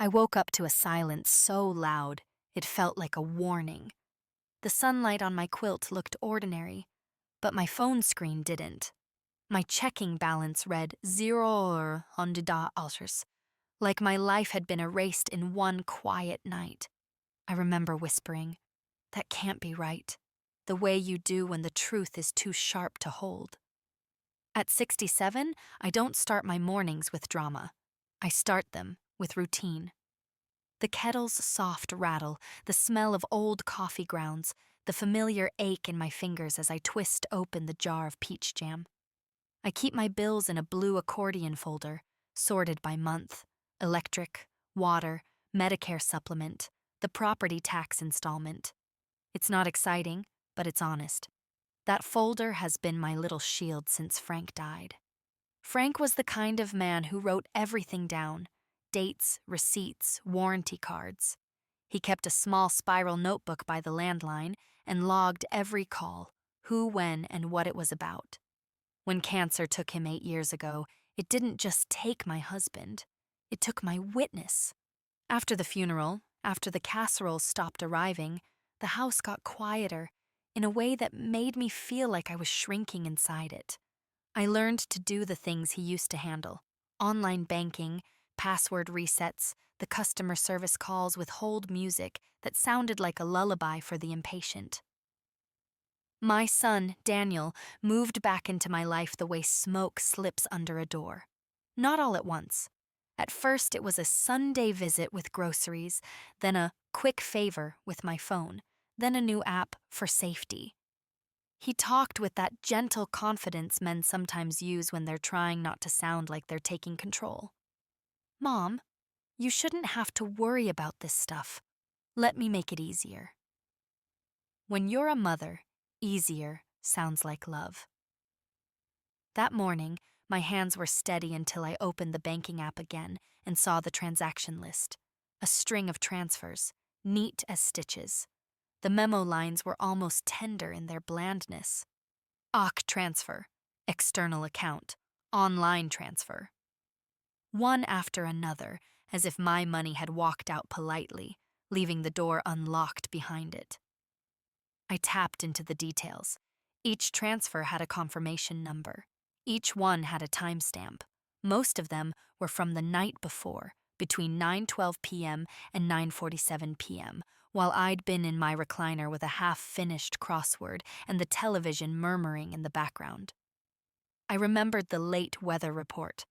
I woke up to a silence so loud, it felt like a warning. The sunlight on my quilt looked ordinary, but my phone screen didn't. My checking balance read 0 like my life had been erased in one quiet night. I remember whispering, "That can't be right," the way you do when the truth is too sharp to hold. At 67, I don't start my mornings with drama. I start them with routine. The kettle's soft rattle, the smell of old coffee grounds, the familiar ache in my fingers as I twist open the jar of peach jam. I keep my bills in a blue accordion folder, sorted by month: electric, water, Medicare supplement, the property tax installment. It's not exciting, but it's honest. That folder has been my little shield since Frank died. Frank was the kind of man who wrote everything down: dates, receipts, warranty cards. He kept a small spiral notebook by the landline and logged every call, who, when, and what it was about. When cancer took him 8 years ago, it didn't just take my husband, it took my witness. After the funeral, after the casseroles stopped arriving, the house got quieter in a way that made me feel like I was shrinking inside it. I learned to do the things he used to handle: online banking, password resets, the customer service calls with hold music that sounded like a lullaby for the impatient. My son, Daniel, moved back into my life the way smoke slips under a door. Not all at once. At first, it was a Sunday visit with groceries, then a quick favor with my phone, then a new app for safety. He talked with that gentle confidence men sometimes use when they're trying not to sound like they're taking control. "Mom, you shouldn't have to worry about this stuff. Let me make it easier." When you're a mother, easier sounds like love. That morning, my hands were steady until I opened the banking app again and saw the transaction list. A string of transfers, neat as stitches. The memo lines were almost tender in their blandness. AUK transfer, external account, online transfer. One after another, as if my money had walked out politely, leaving the door unlocked behind it. I tapped into the details. Each transfer had a confirmation number. Each one had a timestamp. Most of them were from the night before, between 9:12 p.m. and 9:47 p.m., while I'd been in my recliner with a half-finished crossword and the television murmuring in the background. I remembered the late weather report.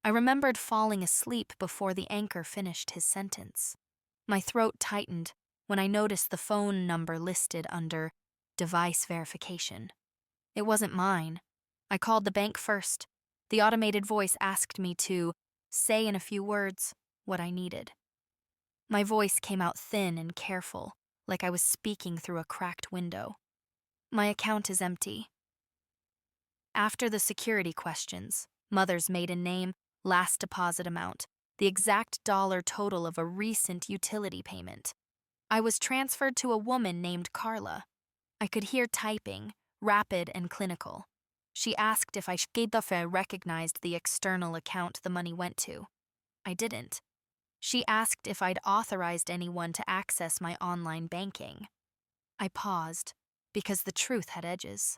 I remembered falling asleep before the anchor finished his sentence. My throat tightened when I noticed the phone number listed under device verification. It wasn't mine. I called the bank first. The automated voice asked me to say in a few words what I needed. My voice came out thin and careful, like I was speaking through a cracked window. "My account is empty." After the security questions, mother's maiden name, last deposit amount, the exact dollar total of a recent utility payment, I was transferred to a woman named Carla. I could hear typing, rapid and clinical. She asked if I recognized the external account the money went to. I didn't. She asked if I'd authorized anyone to access my online banking. I paused, because the truth had edges.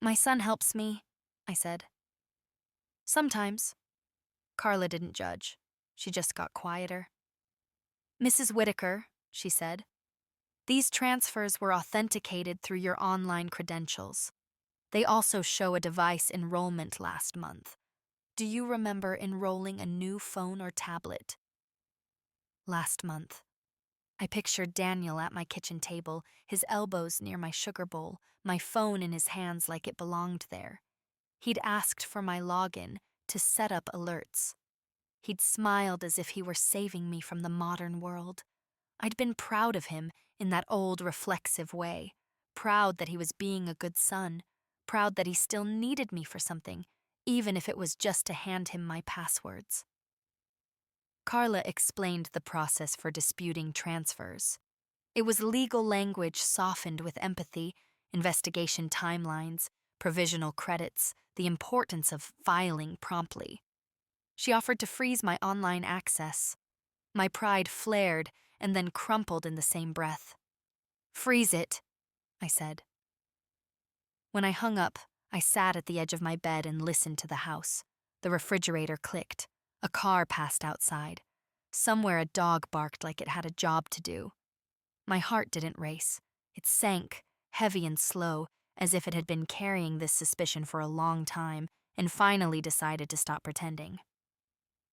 "My son helps me," I said. "Sometimes." Carla didn't judge. She just got quieter. "Mrs. Whitaker," she said, "these transfers were authenticated through your online credentials. They also show a device enrollment last month. Do you remember enrolling a new phone or tablet?" Last month. I pictured Daniel at my kitchen table, his elbows near my sugar bowl, my phone in his hands like it belonged there. He'd asked for my login to set up alerts. He'd smiled as if he were saving me from the modern world. I'd been proud of him in that old reflexive way, proud that he was being a good son, proud that he still needed me for something, even if it was just to hand him my passwords. Carla explained the process for disputing transfers. It was legal language softened with empathy, investigation timelines, provisional credits, the importance of filing promptly. She offered to freeze my online access. My pride flared and then crumpled in the same breath. "Freeze it," I said. When I hung up, I sat at the edge of my bed and listened to the house. The refrigerator clicked. A car passed outside. Somewhere a dog barked like it had a job to do. My heart didn't race. It sank, heavy and slow, as if it had been carrying this suspicion for a long time and finally decided to stop pretending.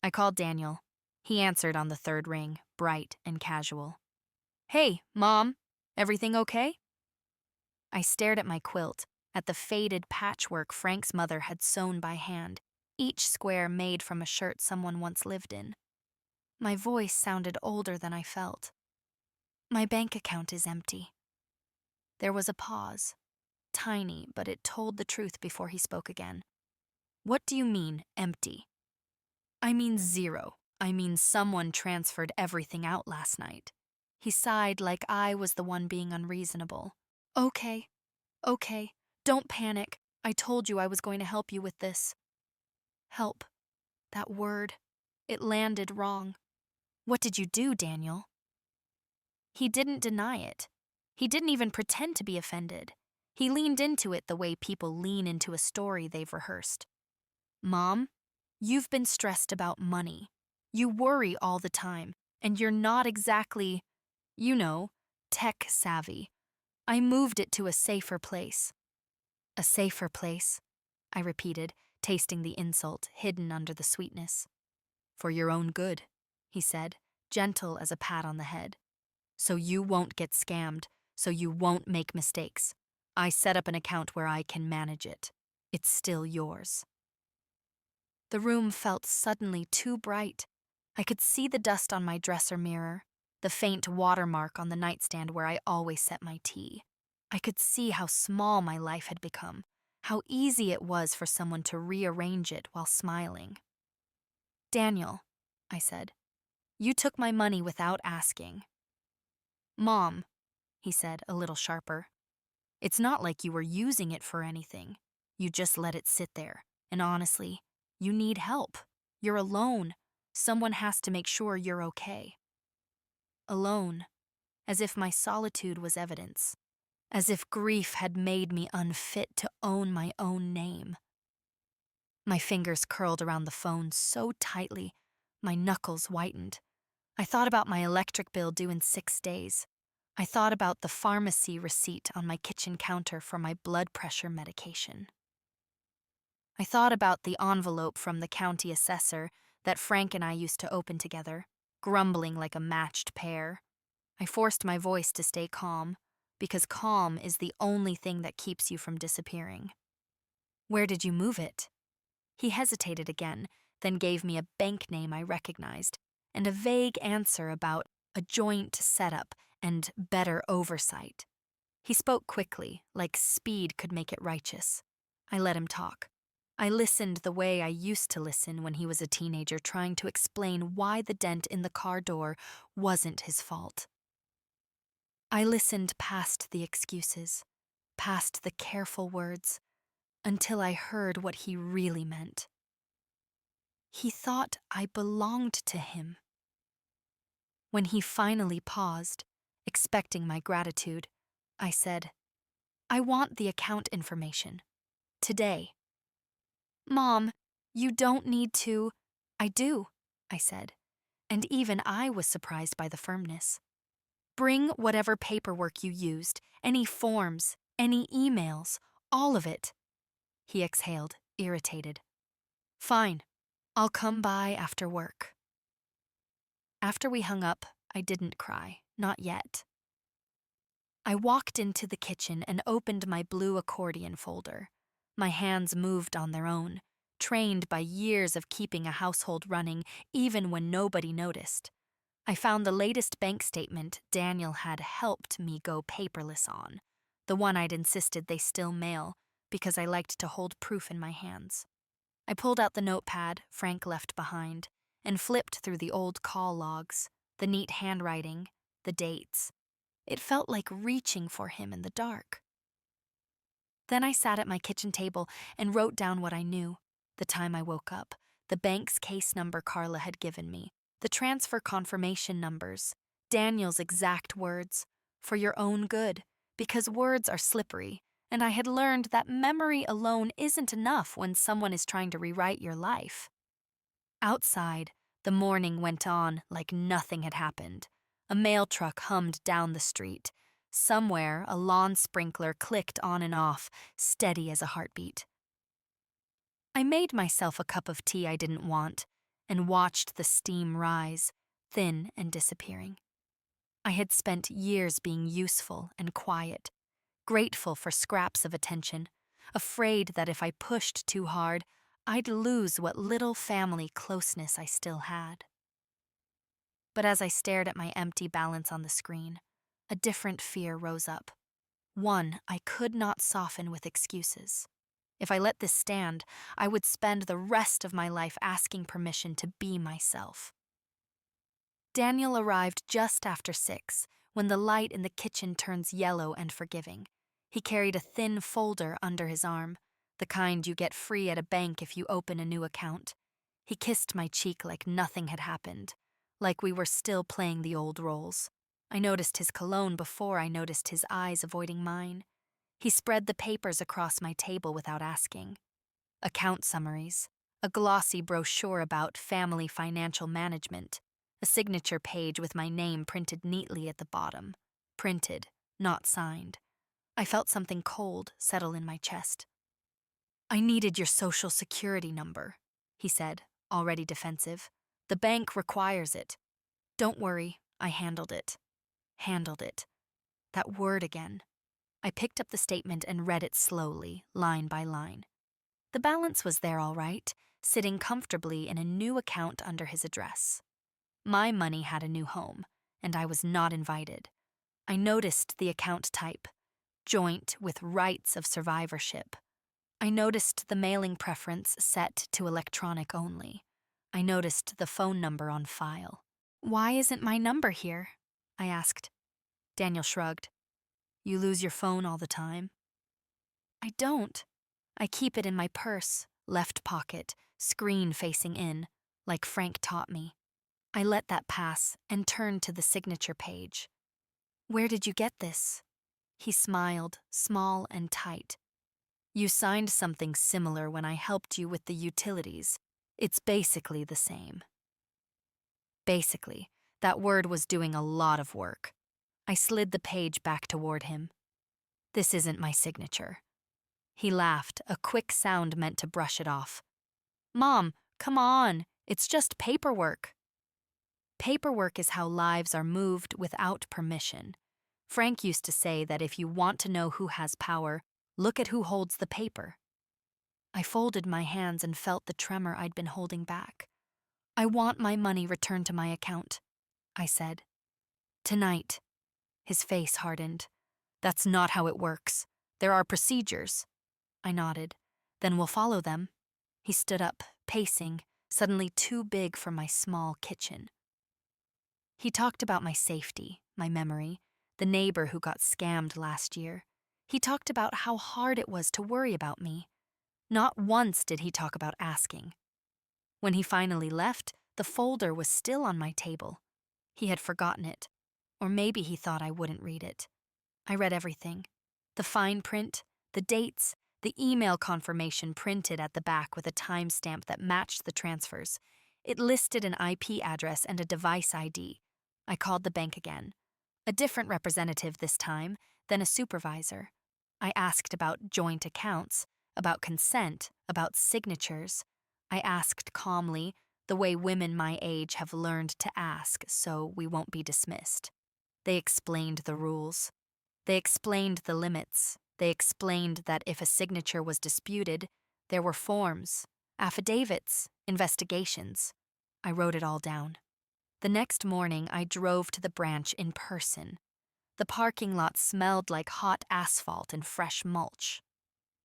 I called Daniel. He answered on the third ring, bright and casual. "Hey, Mom, everything okay?" I stared at my quilt, at the faded patchwork Frank's mother had sewn by hand, each square made from a shirt someone once lived in. My voice sounded older than I felt. "My bank account is empty." There was a pause, tiny, but it told the truth before he spoke again. "What do you mean, empty?" "I mean zero. I mean someone transferred everything out last night." He sighed like I was the one being unreasonable. Okay, don't panic. I told you I was going to help you with this." Help. That word. It landed wrong. "What did you do, Daniel?" He didn't deny it. He didn't even pretend to be offended. He leaned into it the way people lean into a story they've rehearsed. "Mom, you've been stressed about money. You worry all the time, and you're not exactly, tech savvy. I moved it to a safer place." "A safer place," I repeated, tasting the insult hidden under the sweetness. "For your own good," he said, gentle as a pat on the head. "So you won't get scammed, so you won't make mistakes. I set up an account where I can manage it. It's still yours." The room felt suddenly too bright. I could see the dust on my dresser mirror, the faint watermark on the nightstand where I always set my tea. I could see how small my life had become, how easy it was for someone to rearrange it while smiling. "Daniel," I said, "you took my money without asking." "Mom," he said, a little sharper, "it's not like you were using it for anything. You just let it sit there, and honestly, you need help. You're alone. Someone has to make sure you're okay." Alone, as if my solitude was evidence, as if grief had made me unfit to own my own name. My fingers curled around the phone so tightly, my knuckles whitened. I thought about my electric bill due in 6 days. I thought about the pharmacy receipt on my kitchen counter for my blood pressure medication. I thought about the envelope from the county assessor that Frank and I used to open together, grumbling like a matched pair. I forced my voice to stay calm, because calm is the only thing that keeps you from disappearing. "Where did you move it?" He hesitated again, then gave me a bank name I recognized, and a vague answer about a joint setup and better oversight. He spoke quickly, like speed could make it righteous. I let him talk. I listened the way I used to listen when he was a teenager, trying to explain why the dent in the car door wasn't his fault. I listened past the excuses, past the careful words, until I heard what he really meant. He thought I belonged to him. When he finally paused, expecting my gratitude, I said, "I want the account information. Today." "Mom, you don't need to." "I do," I said, and even I was surprised by the firmness. "Bring whatever paperwork you used, any forms, any emails, all of it." He exhaled, irritated. "Fine, I'll come by after work." After we hung up, I didn't cry, not yet. I walked into the kitchen and opened my blue accordion folder. My hands moved on their own, trained by years of keeping a household running even when nobody noticed. I found the latest bank statement Daniel had helped me go paperless on, the one I'd insisted they still mail because I liked to hold proof in my hands. I pulled out the notepad Frank left behind and flipped through the old call logs, the neat handwriting, the dates. It felt like reaching for him in the dark. Then I sat at my kitchen table and wrote down what I knew: the time I woke up, the bank's case number Carla had given me, The transfer confirmation numbers, Daniel's exact words, for your own good, because words are slippery, and I had learned that memory alone isn't enough when someone is trying to rewrite your life. Outside, the morning went on like nothing had happened. A mail truck hummed down the street. Somewhere, a lawn sprinkler clicked on and off, steady as a heartbeat. I made myself a cup of tea I didn't want and watched the steam rise, thin and disappearing. I had spent years being useful and quiet, grateful for scraps of attention, afraid that if I pushed too hard, I'd lose what little family closeness I still had. But as I stared at my empty balance on the screen, a different fear rose up. One I could not soften with excuses. If I let this stand, I would spend the rest of my life asking permission to be myself. Daniel arrived just after 6, when the light in the kitchen turns yellow and forgiving. He carried a thin folder under his arm, the kind you get free at a bank if you open a new account. He kissed my cheek like nothing had happened, like we were still playing the old roles. I noticed his cologne before I noticed his eyes avoiding mine. He spread the papers across my table without asking. Account summaries, a glossy brochure about family financial management, a signature page with my name printed neatly at the bottom. Printed, not signed. I felt something cold settle in my chest. "I needed your social security number," he said, already defensive. "The bank requires it." "Don't worry, I handled it." Handled it. That word again. I picked up the statement and read it slowly, line by line. The balance was there all right, sitting comfortably in a new account under his address. My money had a new home, and I was not invited. I noticed the account type, joint with rights of survivorship. I noticed the mailing preference set to electronic only. I noticed the phone number on file. "Why isn't my number here?" I asked. Daniel shrugged. "You lose your phone all the time." "I don't. I keep it in my purse, left pocket, screen facing in, like Frank taught me." I let that pass and turned to the signature page. "Where did you get this?" He smiled, small and tight. "You signed something similar when I helped you with the utilities. It's basically the same." Basically, that word was doing a lot of work. I slid the page back toward him. "This isn't my signature." He laughed, a quick sound meant to brush it off. "Mom, come on, it's just paperwork." Paperwork is how lives are moved without permission. Frank used to say that if you want to know who has power, look at who holds the paper. I folded my hands and felt the tremor I'd been holding back. "I want my money returned to my account," I said. "Tonight." His face hardened. "That's not how it works. There are procedures." I nodded. "Then we'll follow them." He stood up, pacing, suddenly too big for my small kitchen. He talked about my safety, my memory, the neighbor who got scammed last year. He talked about how hard it was to worry about me. Not once did he talk about asking. When he finally left, the folder was still on my table. He had forgotten it, or maybe he thought I wouldn't read it. I read everything. The fine print, the dates, the email confirmation printed at the back with a timestamp that matched the transfers. It listed an IP address and a device ID. I called the bank again. A different representative this time, then a supervisor. I asked about joint accounts, about consent, about signatures. I asked calmly, the way women my age have learned to ask so we won't be dismissed. They explained the rules. They explained the limits. They explained that if a signature was disputed, there were forms, affidavits, investigations. I wrote it all down. The next morning, I drove to the branch in person. The parking lot smelled like hot asphalt and fresh mulch.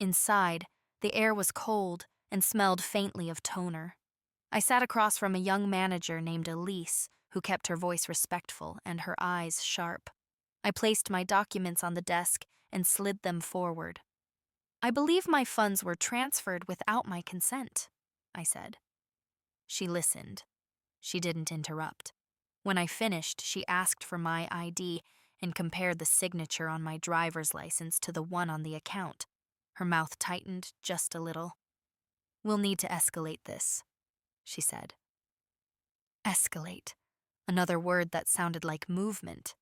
Inside, the air was cold and smelled faintly of toner. I sat across from a young manager named Elise, who kept her voice respectful and her eyes sharp. I placed my documents on the desk and slid them forward. "I believe my funds were transferred without my consent," I said. She listened. She didn't interrupt. When I finished, she asked for my ID and compared the signature on my driver's license to the one on the account. Her mouth tightened just a little. "We'll need to escalate this," she said. Escalate. Another word that sounded like movement.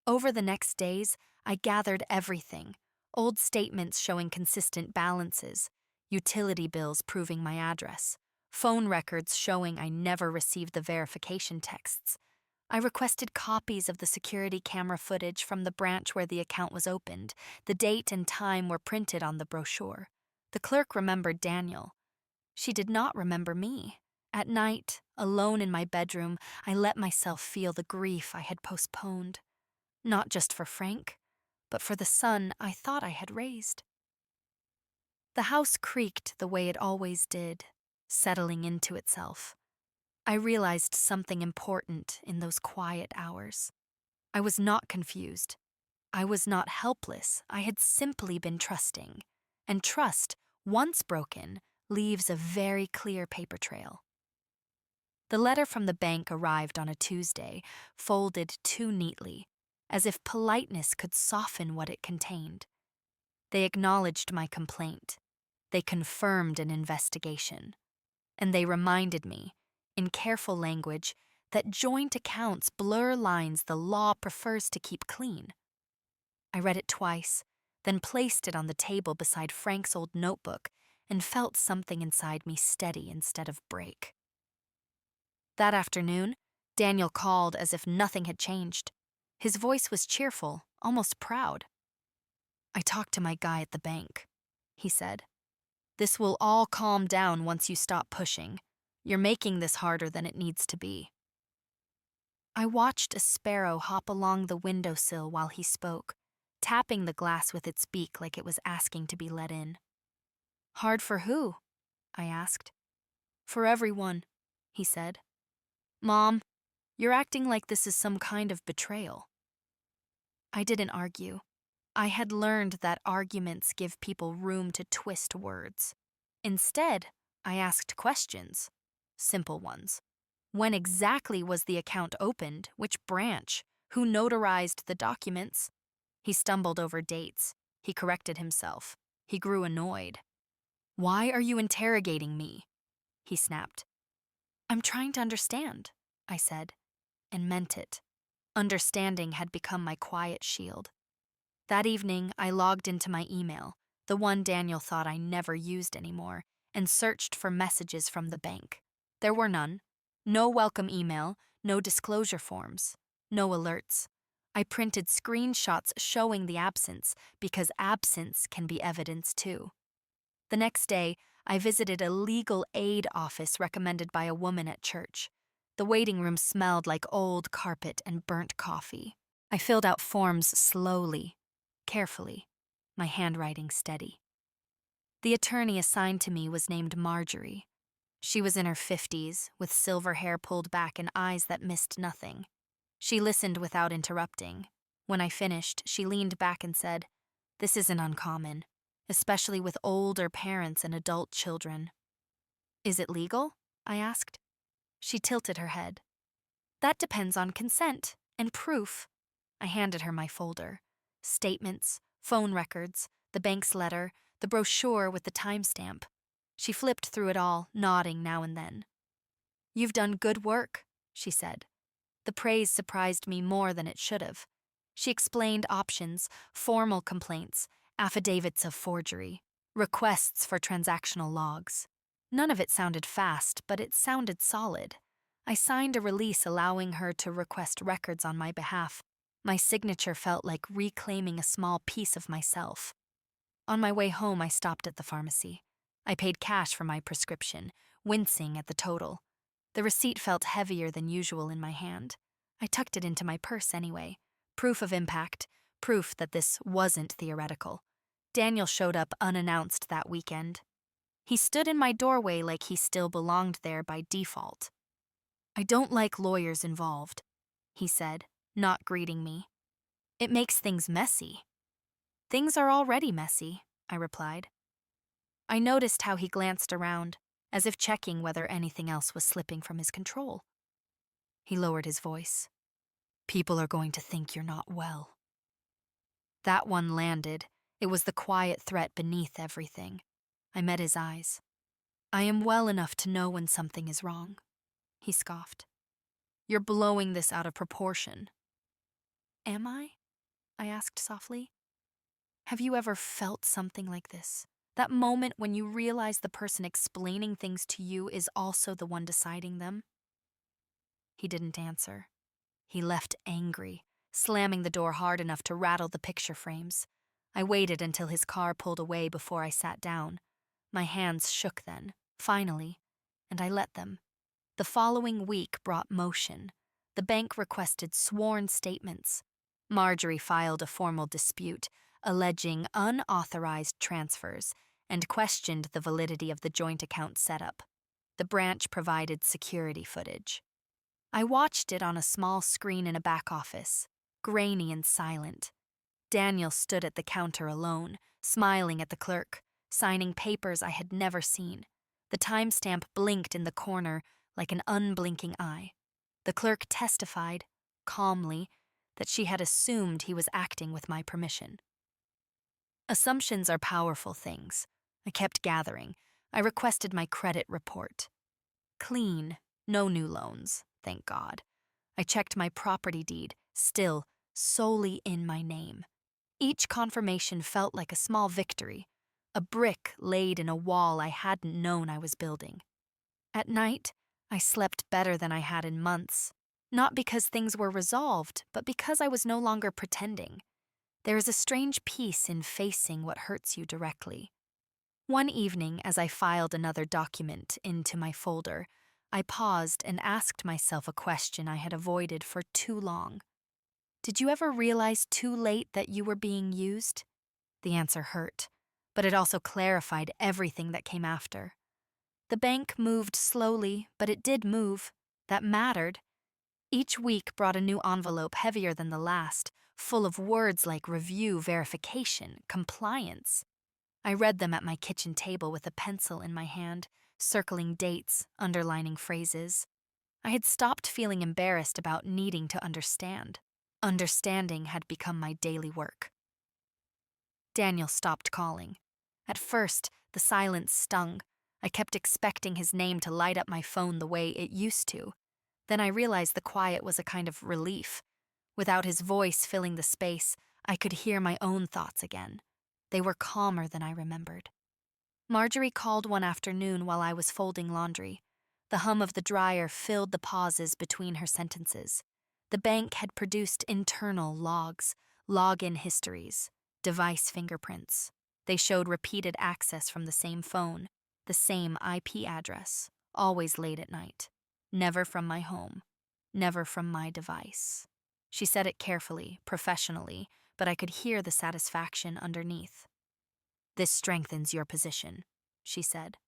Over the next days, I gathered everything: old statements showing consistent balances, utility bills proving my address, phone records showing I never received the verification texts. I requested copies of the security camera footage from the branch where the account was opened. The date and time were printed on the brochure. The clerk remembered Daniel. She did not remember me. At night, alone in my bedroom, I let myself feel the grief I had postponed. Not just for Frank, but for the son I thought I had raised. The house creaked the way it always did, settling into itself. I realized something important in those quiet hours. I was not confused. I was not helpless. I had simply been trusting. And trust, once broken, leaves a very clear paper trail. The letter from the bank arrived on a Tuesday, folded too neatly, as if politeness could soften what it contained. They acknowledged my complaint. They confirmed an investigation. And they reminded me, in careful language, that joint accounts blur lines the law prefers to keep clean. I read it twice, then placed it on the table beside Frank's old notebook and felt something inside me steady instead of break. That afternoon, Daniel called as if nothing had changed. His voice was cheerful, almost proud. "I talked to my guy at the bank," he said. "This will all calm down once you stop pushing. You're making this harder than it needs to be." I watched a sparrow hop along the windowsill while he spoke, tapping the glass with its beak like it was asking to be let in. "Hard for who?" I asked. "For everyone," he said. "Mom, you're acting like this is some kind of betrayal." I didn't argue. I had learned that arguments give people room to twist words. Instead, I asked questions. Simple ones. When exactly was the account opened? Which branch? Who notarized the documents? He stumbled over dates. He corrected himself. He grew annoyed. "Why are you interrogating me?" he snapped. "I'm trying to understand," I said, and meant it. Understanding had become my quiet shield. That evening, I logged into my email, the one Daniel thought I never used anymore, and searched for messages from the bank. There were none. No welcome email, no disclosure forms, no alerts. I printed screenshots showing the absence, because absence can be evidence too. The next day, I visited a legal aid office recommended by a woman at church. The waiting room smelled like old carpet and burnt coffee. I filled out forms slowly, carefully, my handwriting steady. The attorney assigned to me was named Marjorie. She was in her 50s, with silver hair pulled back and eyes that missed nothing. She listened without interrupting. When I finished, she leaned back and said, "This isn't uncommon, especially with older parents and adult children." "Is it legal?" I asked. She tilted her head. "That depends on consent and proof." I handed her my folder. Statements, phone records, the bank's letter, the brochure with the timestamp. She flipped through it all, nodding now and then. "You've done good work," she said. The praise surprised me more than it should have. She explained options, formal complaints, affidavits of forgery, requests for transactional logs. None of it sounded fast, but it sounded solid. I signed a release allowing her to request records on my behalf. My signature felt like reclaiming a small piece of myself. On my way home, I stopped at the pharmacy. I paid cash for my prescription, wincing at the total. The receipt felt heavier than usual in my hand. I tucked it into my purse anyway. Proof of impact, proof that this wasn't theoretical. Daniel showed up unannounced that weekend. He stood in my doorway like he still belonged there by default. "I don't like lawyers involved," he said, not greeting me. "It makes things messy." "Things are already messy," I replied. I noticed how he glanced around, as if checking whether anything else was slipping from his control. He lowered his voice. "People are going to think you're not well." That one landed. It was the quiet threat beneath everything. I met his eyes. "I am well enough to know when something is wrong," he scoffed. "You're blowing this out of proportion." "Am I?" I asked softly. "Have you ever felt something like this? That moment when you realize the person explaining things to you is also the one deciding them?" He didn't answer. He left angry, slamming the door hard enough to rattle the picture frames. I waited until his car pulled away before I sat down. My hands shook then, finally, and I let them. The following week brought motion. The bank requested sworn statements. Marjorie filed a formal dispute, alleging unauthorized transfers, and questioned the validity of the joint account setup. The branch provided security footage. I watched it on a small screen in a back office, grainy and silent. Daniel stood at the counter alone, smiling at the clerk, signing papers I had never seen. The timestamp blinked in the corner like an unblinking eye. The clerk testified, calmly, that she had assumed he was acting with my permission. Assumptions are powerful things. I kept gathering. I requested my credit report. Clean, no new loans, thank God. I checked my property deed, still solely in my name. Each confirmation felt like a small victory, a brick laid in a wall I hadn't known I was building. At night, I slept better than I had in months, not because things were resolved, but because I was no longer pretending. There is a strange peace in facing what hurts you directly. One evening, as I filed another document into my folder, I paused and asked myself a question I had avoided for too long. Did you ever realize too late that you were being used? The answer hurt, but it also clarified everything that came after. The bank moved slowly, but it did move. That mattered. Each week brought a new envelope heavier than the last, full of words like review, verification, compliance. I read them at my kitchen table with a pencil in my hand, circling dates, underlining phrases. I had stopped feeling embarrassed about needing to understand. Understanding had become my daily work. Daniel stopped calling. At first, the silence stung. I kept expecting his name to light up my phone the way it used to. Then I realized the quiet was a kind of relief. Without his voice filling the space, I could hear my own thoughts again. They were calmer than I remembered. Marjorie called one afternoon while I was folding laundry. The hum of the dryer filled the pauses between her sentences. The bank had produced internal logs, login histories, device fingerprints. They showed repeated access from the same phone, the same IP address, always late at night. Never from my home, never from my device. She said it carefully, professionally, but I could hear the satisfaction underneath. "This strengthens your position," she said.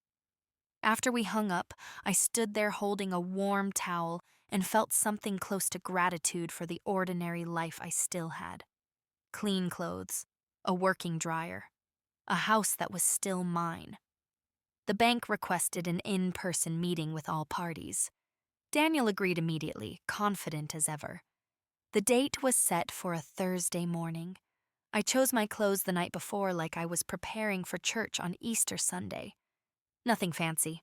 After we hung up, I stood there holding a warm towel and felt something close to gratitude for the ordinary life I still had. Clean clothes, a working dryer, a house that was still mine. The bank requested an in-person meeting with all parties. Daniel agreed immediately, confident as ever. The date was set for a Thursday morning. I chose my clothes the night before like I was preparing for church on Easter Sunday. Nothing fancy,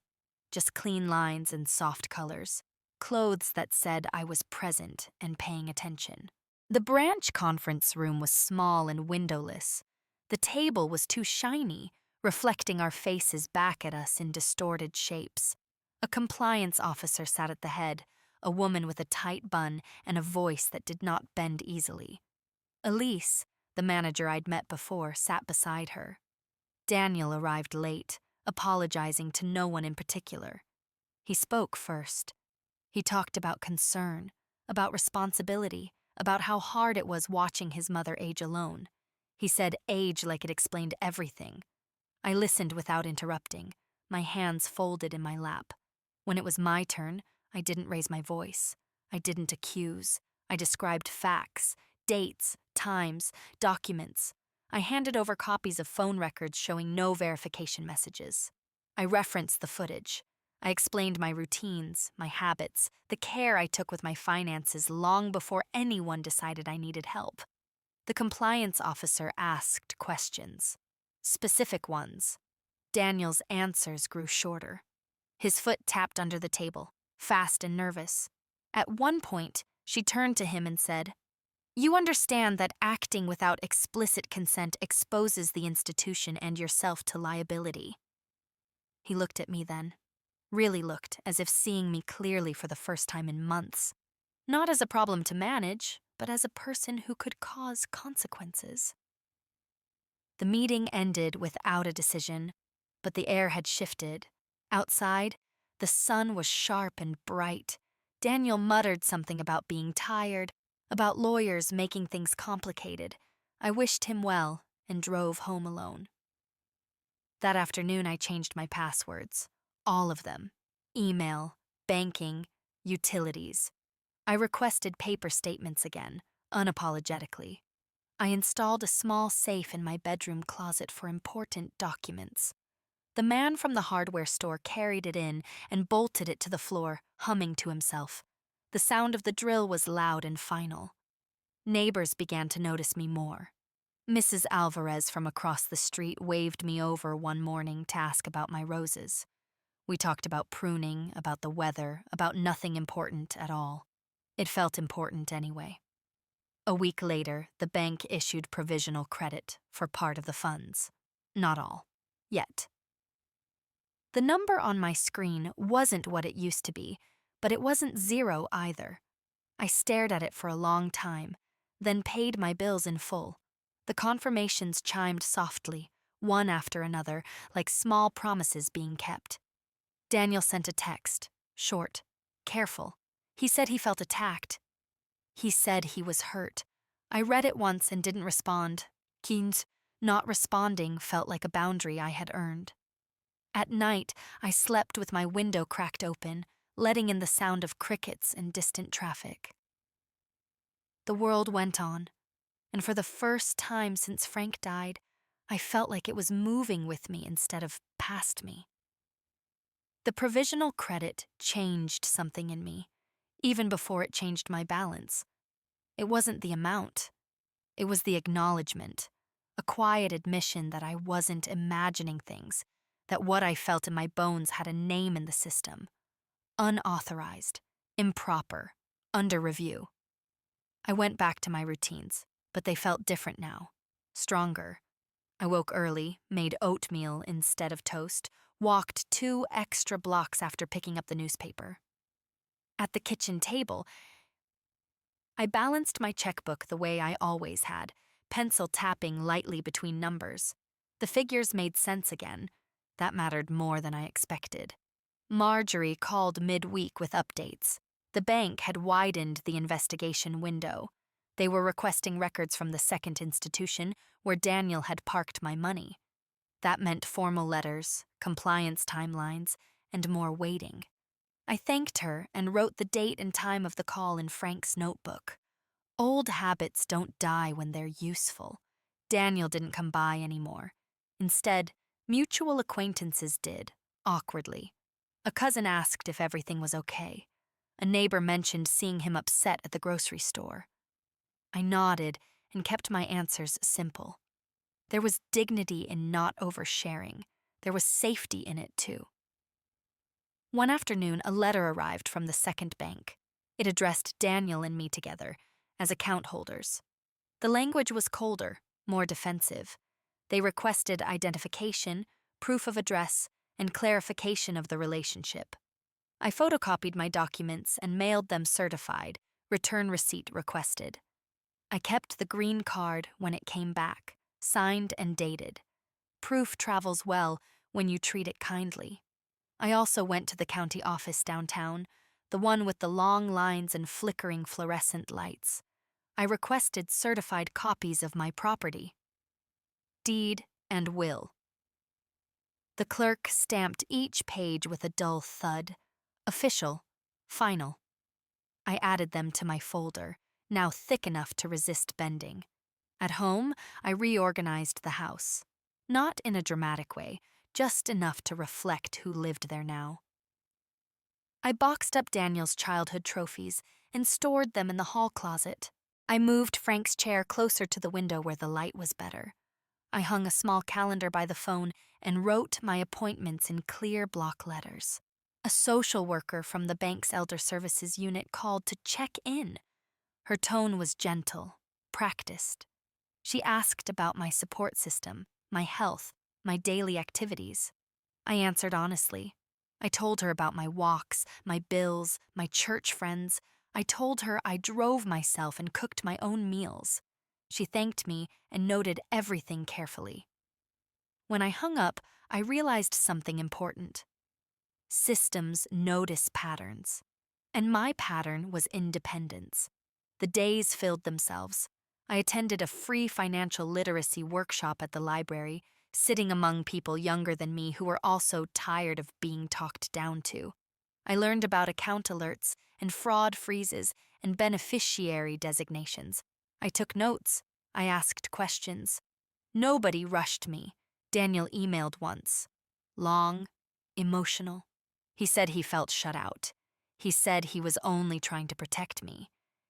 just clean lines and soft colors. Clothes that said I was present and paying attention. The branch conference room was small and windowless. The table was too shiny, reflecting our faces back at us in distorted shapes. A compliance officer sat at the head, a woman with a tight bun and a voice that did not bend easily. Elise, the manager I'd met before, sat beside her. Daniel arrived late, apologizing to no one in particular. He spoke first. He talked about concern, about responsibility, about how hard it was watching his mother age alone. He said age like it explained everything. I listened without interrupting, my hands folded in my lap. When it was my turn, I didn't raise my voice. I didn't accuse. I described facts, dates, times, documents. I handed over copies of phone records showing no verification messages. I referenced the footage. I explained my routines, my habits, the care I took with my finances long before anyone decided I needed help. The compliance officer asked questions, specific ones. Daniel's answers grew shorter. His foot tapped under the table, fast and nervous. At one point, she turned to him and said, "You understand that acting without explicit consent exposes the institution and yourself to liability." He looked at me then, really looked as if seeing me clearly for the first time in months. Not as a problem to manage, but as a person who could cause consequences. The meeting ended without a decision, but the air had shifted. Outside, the sun was sharp and bright. Daniel muttered something about being tired, about lawyers making things complicated. I wished him well and drove home alone. That afternoon, I changed my passwords. All of them. Email, banking, utilities. I requested paper statements again, unapologetically. I installed a small safe in my bedroom closet for important documents. The man from the hardware store carried it in and bolted it to the floor, humming to himself. The sound of the drill was loud and final. Neighbors began to notice me more. Mrs. Alvarez from across the street waved me over one morning to ask about my roses. We talked about pruning, about the weather, about nothing important at all. It felt important anyway. A week later, the bank issued provisional credit for part of the funds. Not all. Yet. The number on my screen wasn't what it used to be, but it wasn't zero either. I stared at it for a long time, then paid my bills in full. The confirmations chimed softly, one after another, like small promises being kept. Daniel sent a text, short, careful. He said he felt attacked. He said he was hurt. I read it once and didn't respond. Not responding felt like a boundary I had earned. At night, I slept with my window cracked open, letting in the sound of crickets and distant traffic. The world went on, and for the first time since Frank died, I felt like it was moving with me instead of past me. The provisional credit changed something in me, even before it changed my balance. It wasn't the amount. It was the acknowledgement, a quiet admission that I wasn't imagining things, that what I felt in my bones had a name in the system. Unauthorized, improper, under review. I went back to my routines, but they felt different now, stronger. I woke early, made oatmeal instead of toast, walked 2 extra blocks after picking up the newspaper. At the kitchen table, I balanced my checkbook the way I always had, pencil tapping lightly between numbers. The figures made sense again. That mattered more than I expected. Marjorie called mid-week with updates. The bank had widened the investigation window. They were requesting records from the second institution where Daniel had parked my money. That meant formal letters, compliance timelines, and more waiting. I thanked her and wrote the date and time of the call in Frank's notebook. Old habits don't die when they're useful. Daniel didn't come by anymore. Instead, mutual acquaintances did, awkwardly. A cousin asked if everything was okay. A neighbor mentioned seeing him upset at the grocery store. I nodded and kept my answers simple. There was dignity in not oversharing. There was safety in it, too. One afternoon, a letter arrived from the second bank. It addressed Daniel and me together, as account holders. The language was colder, more defensive. They requested identification, proof of address, and clarification of the relationship. I photocopied my documents and mailed them certified, return receipt requested. I kept the green card when it came back, signed and dated. Proof travels well when you treat it kindly. I also went to the county office downtown, the one with the long lines and flickering fluorescent lights. I requested certified copies of my property. Deed and will. The clerk stamped each page with a dull thud. Official, final. I added them to my folder, now thick enough to resist bending. At home, I reorganized the house. Not in a dramatic way, just enough to reflect who lived there now. I boxed up Daniel's childhood trophies and stored them in the hall closet. I moved Frank's chair closer to the window where the light was better. I hung a small calendar by the phone and wrote my appointments in clear block letters. A social worker from the bank's elder services unit called to check in. Her tone was gentle, practiced. She asked about my support system, my health, my daily activities. I answered honestly. I told her about my walks, my bills, my church friends. I told her I drove myself and cooked my own meals. She thanked me and noted everything carefully. When I hung up, I realized something important. Systems notice patterns. And my pattern was independence. The days filled themselves. I attended a free financial literacy workshop at the library, sitting among people younger than me who were also tired of being talked down to. I learned about account alerts and fraud freezes and beneficiary designations. I took notes. I asked questions. Nobody rushed me. Daniel emailed once. Long, emotional. He said he felt shut out. He said he was only trying to protect me.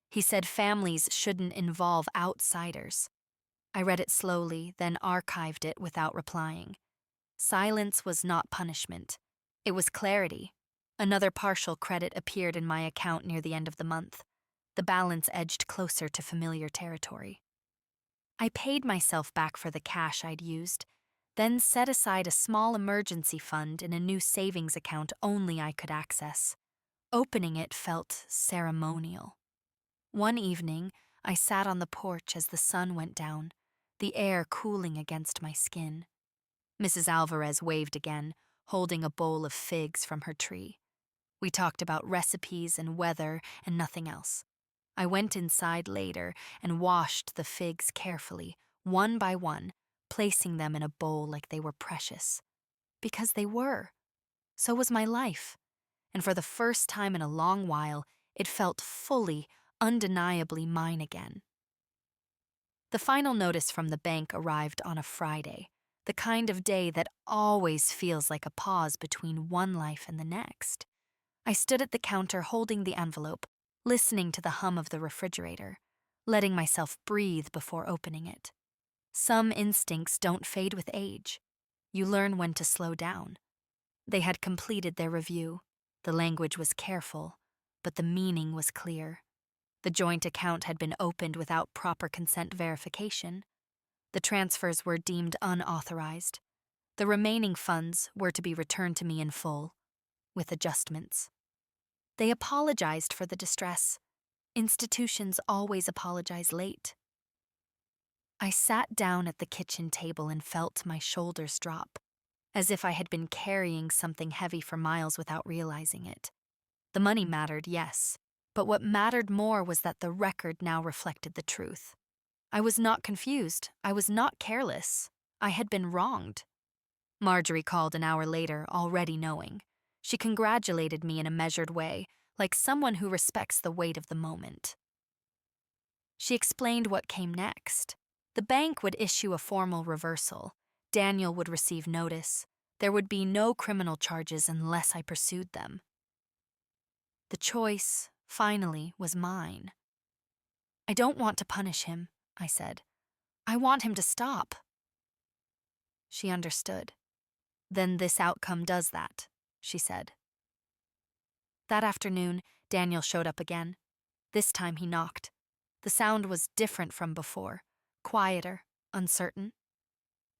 He said families shouldn't involve outsiders. I read it slowly, then archived it without replying. Silence was not punishment. It was clarity. Another partial credit appeared in my account near the end of the month. The balance edged closer to familiar territory. I paid myself back for the cash I'd used, then set aside a small emergency fund in a new savings account only I could access. Opening it felt ceremonial. One evening, I sat on the porch as the sun went down, the air cooling against my skin. Mrs. Alvarez waved again, holding a bowl of figs from her tree. We talked about recipes and weather and nothing else. I went inside later and washed the figs carefully, one by one, placing them in a bowl like they were precious. Because they were. So was my life. And for the first time in a long while, it felt fully, undeniably mine again. The final notice from the bank arrived on a Friday, the kind of day that always feels like a pause between one life and the next. I stood at the counter holding the envelope, listening to the hum of the refrigerator, letting myself breathe before opening it. Some instincts don't fade with age. You learn when to slow down. They had completed their review. The language was careful, but the meaning was clear. The joint account had been opened without proper consent verification. The transfers were deemed unauthorized. The remaining funds were to be returned to me in full, with adjustments. They apologized for the distress. Institutions always apologize late. I sat down at the kitchen table and felt my shoulders drop, as if I had been carrying something heavy for miles without realizing it. The money mattered, yes, but what mattered more was that the record now reflected the truth. I was not confused. I was not careless. I had been wronged. Marjorie called an hour later, already knowing. She congratulated me in a measured way, like someone who respects the weight of the moment. She explained what came next. The bank would issue a formal reversal. Daniel would receive notice. There would be no criminal charges unless I pursued them. The choice, finally, was mine. I don't want to punish him, I said. I want him to stop. She understood. Then this outcome does that, she said. That afternoon, Daniel showed up again. This time he knocked. The sound was different from before, quieter, uncertain.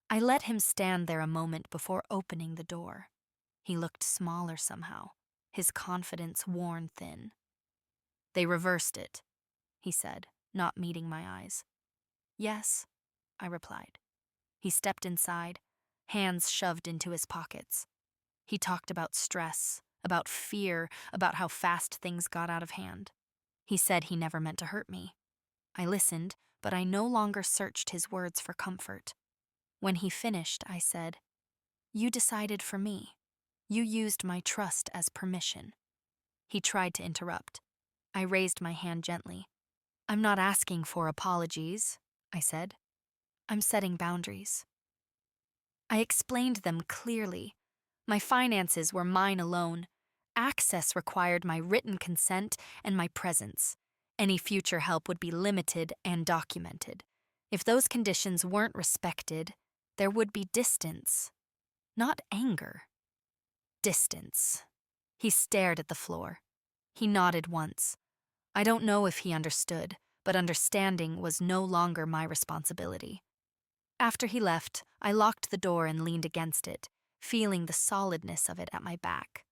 I let him stand there a moment before opening the door. He looked smaller somehow, his confidence worn thin. They reversed it, he said, not meeting my eyes. Yes, I replied. He stepped inside, hands shoved into his pockets. He talked about stress, about fear, about how fast things got out of hand. He said he never meant to hurt me. I listened, but I no longer searched his words for comfort. When he finished, I said, "You decided for me. You used my trust as permission." He tried to interrupt. I raised my hand gently. "I'm not asking for apologies," I said. "I'm setting boundaries." I explained them clearly. My finances were mine alone. Access required my written consent and my presence. Any future help would be limited and documented. If those conditions weren't respected, there would be distance. Not anger. Distance. He stared at the floor. He nodded once. I don't know if he understood, but understanding was no longer my responsibility. After he left, I locked the door and leaned against it, feeling the solidness of it at my back.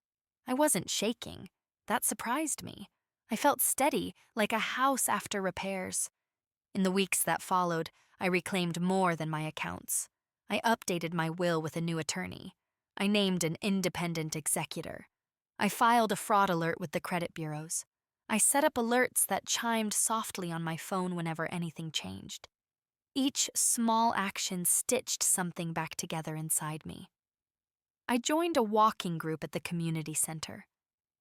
I wasn't shaking. That surprised me. I felt steady, like a house after repairs. In the weeks that followed, I reclaimed more than my accounts. I updated my will with a new attorney. I named an independent executor. I filed a fraud alert with the credit bureaus. I set up alerts that chimed softly on my phone whenever anything changed. Each small action stitched something back together inside me. I joined a walking group at the community center.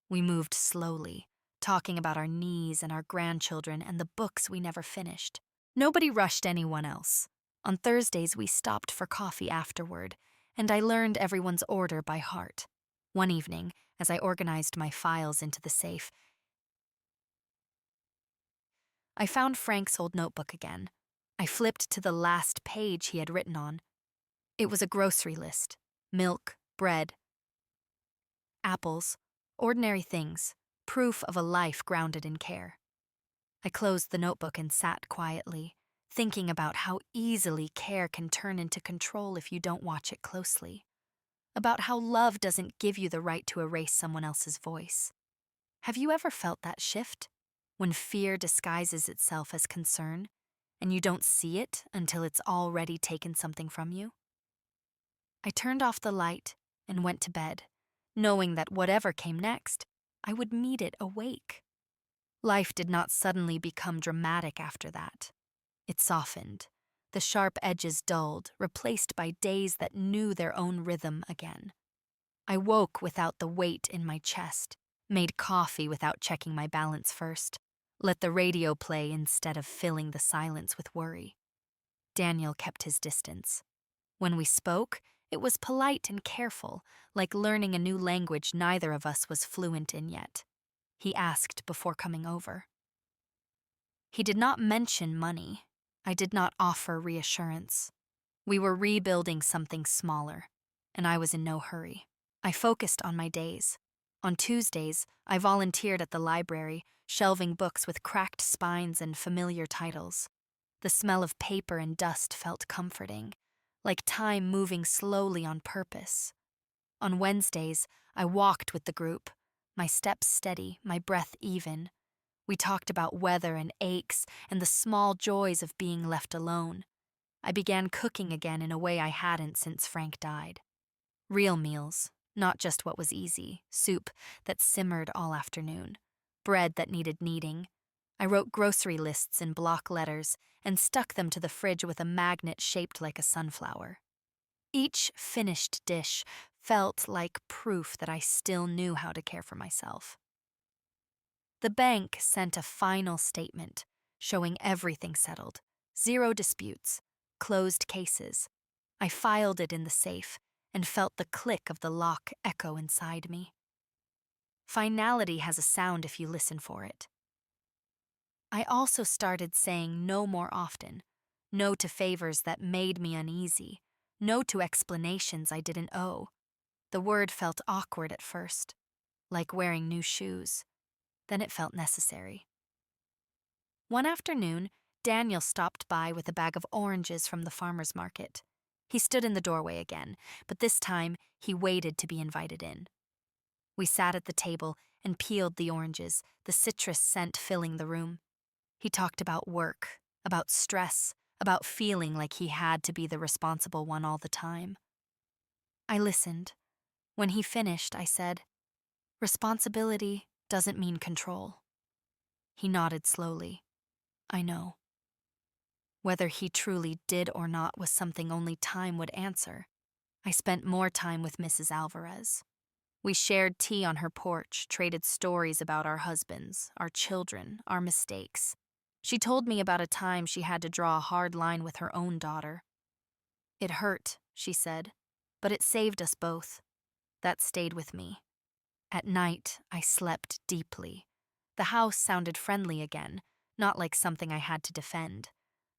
We moved slowly, talking about our knees and our grandchildren and the books we never finished. Nobody rushed anyone else. On Thursdays, we stopped for coffee afterward, and I learned everyone's order by heart. One evening, as I organized my files into the safe, I found Frank's old notebook again. I flipped to the last page he had written on. It was a grocery list: milk, bread, apples, ordinary things, proof of a life grounded in care. I closed the notebook and sat quietly, thinking about how easily care can turn into control if you don't watch it closely. About how love doesn't give you the right to erase someone else's voice. Have you ever felt that shift? When fear disguises itself as concern, and you don't see it until it's already taken something from you? I turned off the light and went to bed, knowing that whatever came next, I would meet it awake. Life did not suddenly become dramatic after that. It softened. The sharp edges dulled, replaced by days that knew their own rhythm again. I woke without the weight in my chest, made coffee without checking my balance first, let the radio play instead of filling the silence with worry. Daniel kept his distance. When we spoke, it was polite and careful, like learning a new language neither of us was fluent in yet. He asked before coming over. He did not mention money. I did not offer reassurance. We were rebuilding something smaller, and I was in no hurry. I focused on my days. On Tuesdays, I volunteered at the library, shelving books with cracked spines and familiar titles. The smell of paper and dust felt comforting, like time moving slowly on purpose. On Wednesdays, I walked with the group, my steps steady, my breath even. We talked about weather and aches and the small joys of being left alone. I began cooking again in a way I hadn't since Frank died. Real meals, not just what was easy: soup that simmered all afternoon, bread that needed kneading. I wrote grocery lists in block letters and stuck them to the fridge with a magnet shaped like a sunflower. Each finished dish felt like proof that I still knew how to care for myself. The bank sent a final statement, showing everything settled, 0 disputes, closed cases. I filed it in the safe and felt the click of the lock echo inside me. Finality has a sound if you listen for it. I also started saying no more often, no to favors that made me uneasy, no to explanations I didn't owe. The word felt awkward at first, like wearing new shoes. Then it felt necessary. One afternoon, Daniel stopped by with a bag of oranges from the farmer's market. He stood in the doorway again, but this time he waited to be invited in. We sat at the table and peeled the oranges, the citrus scent filling the room. He talked about work, about stress, about feeling like he had to be the responsible one all the time. I listened. When he finished, I said, "Responsibility doesn't mean control." He nodded slowly. I know. Whether he truly did or not was something only time would answer. I spent more time with Mrs. Alvarez. We shared tea on her porch, traded stories about our husbands, our children, our mistakes. She told me about a time she had to draw a hard line with her own daughter. It hurt, she said, but it saved us both. That stayed with me. At night, I slept deeply. The house sounded friendly again, not like something I had to defend.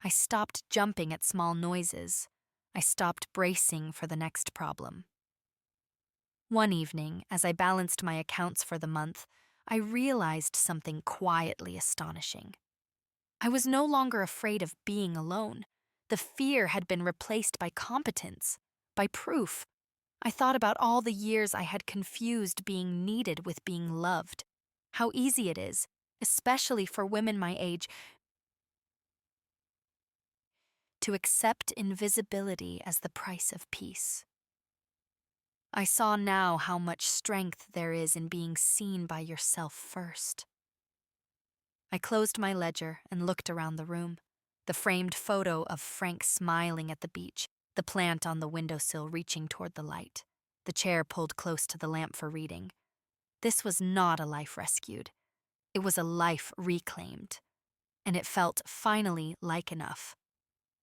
I stopped jumping at small noises. I stopped bracing for the next problem. One evening, as I balanced my accounts for the month, I realized something quietly astonishing. I was no longer afraid of being alone. The fear had been replaced by competence, by proof. I thought about all the years I had confused being needed with being loved. How easy it is, especially for women my age, to accept invisibility as the price of peace. I saw now how much strength there is in being seen by yourself first. I closed my ledger and looked around the room. The framed photo of Frank smiling at the beach, the plant on the windowsill reaching toward the light, the chair pulled close to the lamp for reading. This was not a life rescued. It was a life reclaimed. And it felt finally like enough.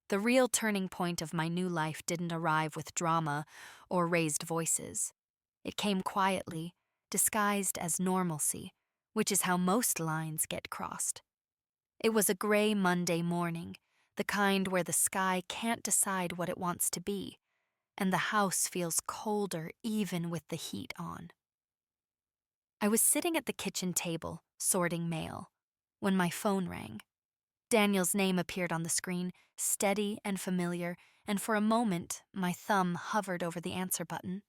The real turning point of my new life didn't arrive with drama or raised voices. It came quietly, disguised as normalcy, which is how most lines get crossed. It was a gray Monday morning, the kind where the sky can't decide what it wants to be, and the house feels colder even with the heat on. I was sitting at the kitchen table, sorting mail, when my phone rang. Daniel's name appeared on the screen, steady and familiar, and for a moment, my thumb hovered over the answer button.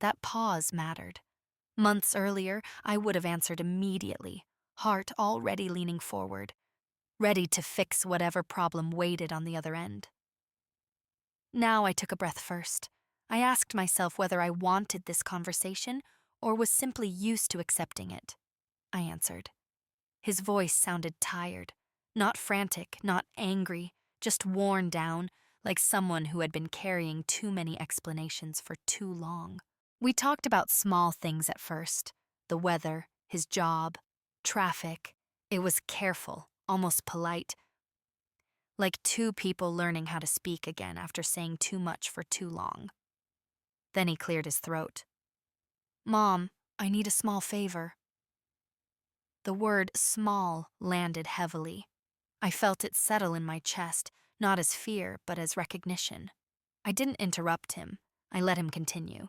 That pause mattered. Months earlier, I would have answered immediately, heart already leaning forward, ready to fix whatever problem waited on the other end. Now I took a breath first. I asked myself whether I wanted this conversation or was simply used to accepting it. I answered. His voice sounded tired. Not frantic, not angry, just worn down, like someone who had been carrying too many explanations for too long. We talked about small things at first, the weather, his job, traffic. It was careful, almost polite, like two people learning how to speak again after saying too much for too long. Then he cleared his throat. "Mom, I need a small favor." The word small landed heavily. I felt it settle in my chest, not as fear, but as recognition. I didn't interrupt him. I let him continue.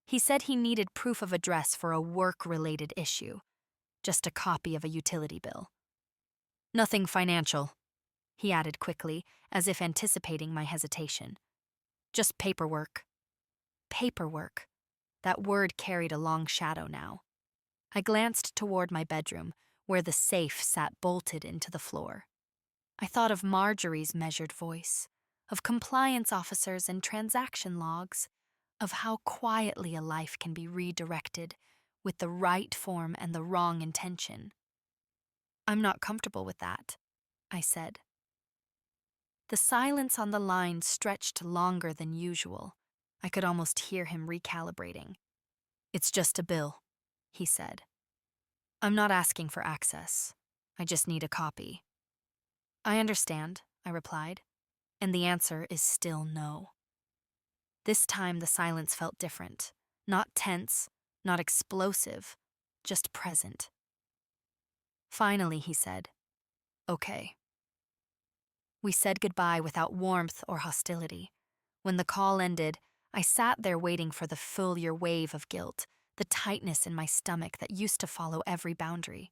He said he needed proof of address for a work-related issue, just a copy of a utility bill. "Nothing financial," he added quickly, as if anticipating my hesitation. "Just paperwork." Paperwork. That word carried a long shadow now. I glanced toward my bedroom, where the safe sat bolted into the floor. I thought of Marjorie's measured voice, of compliance officers and transaction logs, of how quietly a life can be redirected with the right form and the wrong intention. "I'm not comfortable with that," I said. The silence on the line stretched longer than usual. I could almost hear him recalibrating. "It's just a bill," he said. "I'm not asking for access. I just need a copy." "I understand," I replied, and the answer is still no. This time the silence felt different, not tense, not explosive, just present. Finally, he said, "Okay." We said goodbye without warmth or hostility. When the call ended, I sat there waiting for the familiar wave of guilt, the tightness in my stomach that used to follow every boundary.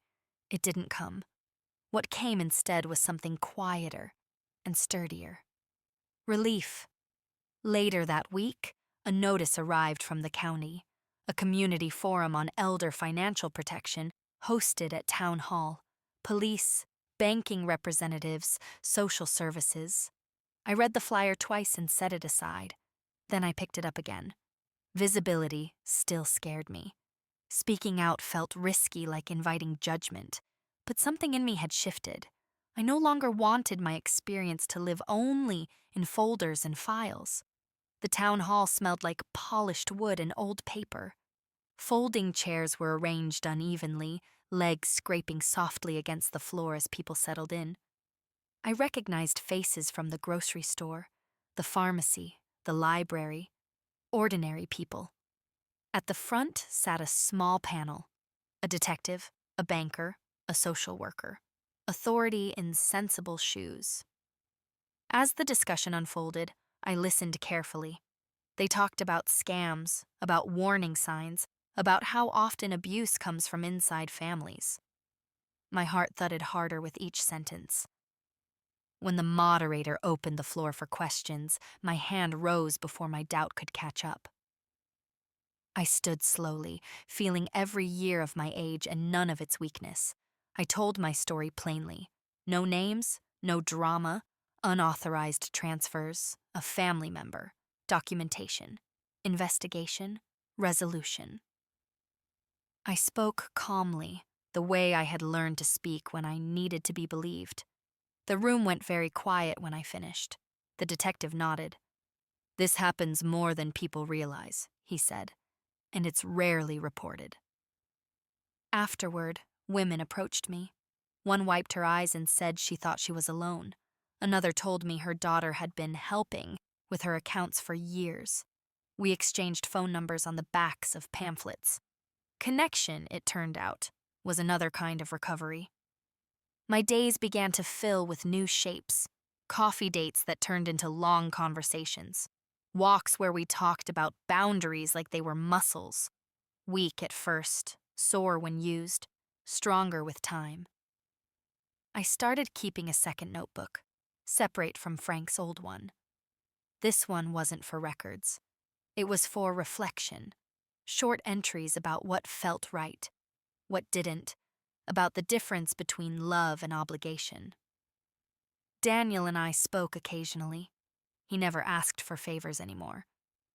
It didn't come. What came instead was something quieter and sturdier. Relief. Later that week, a notice arrived from the county, a community forum on elder financial protection hosted at Town Hall, police, banking representatives, social services. I read the flyer twice and set it aside. Then I picked it up again. Visibility still scared me. Speaking out felt risky, like inviting judgment. But something in me had shifted. I no longer wanted my experience to live only in folders and files. The town hall smelled like polished wood and old paper. Folding chairs were arranged unevenly, legs scraping softly against the floor as people settled in. I recognized faces from the grocery store, the pharmacy, the library, ordinary people. At the front sat a small panel: a detective, a banker, a social worker, authority in sensible shoes. As the discussion unfolded, I listened carefully. They talked about scams, about warning signs, about how often abuse comes from inside families. My heart thudded harder with each sentence. When the moderator opened the floor for questions, my hand rose before my doubt could catch up. I stood slowly, feeling every year of my age and none of its weakness. I told my story plainly. No names, no drama, unauthorized transfers, a family member, documentation, investigation, resolution. I spoke calmly, the way I had learned to speak when I needed to be believed. The room went very quiet when I finished. The detective nodded. "This happens more than people realize," he said, "and it's rarely reported." Afterward, women approached me. One wiped her eyes and said she thought she was alone. Another told me her daughter had been helping with her accounts for years. We exchanged phone numbers on the backs of pamphlets. Connection, it turned out, was another kind of recovery. My days began to fill with new shapes: coffee dates that turned into long conversations, walks where we talked about boundaries like they were muscles, weak at first, sore when used, stronger with time. I started keeping a second notebook, separate from Frank's old one. This one wasn't for records. It was for reflection, short entries about what felt right, what didn't, about the difference between love and obligation. Daniel and I spoke occasionally. He never asked for favors anymore.